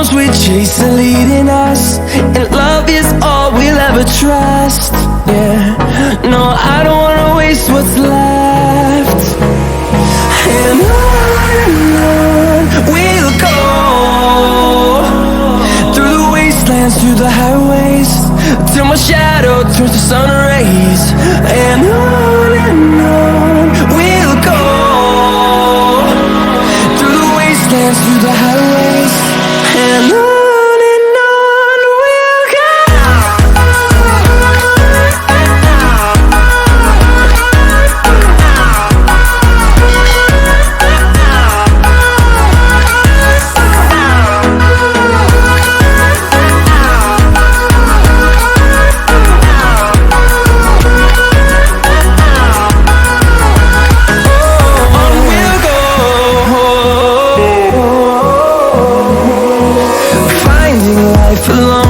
storms we chase are leading us, and love is all we'll ever trust. Yeah, no, I don't wanna waste what's left. And on we'll go, through the wastelands, through the highways, till my shadow turns to sun rays. And on we'll go, through the wastelands, through the highways, and on we'll go. Alone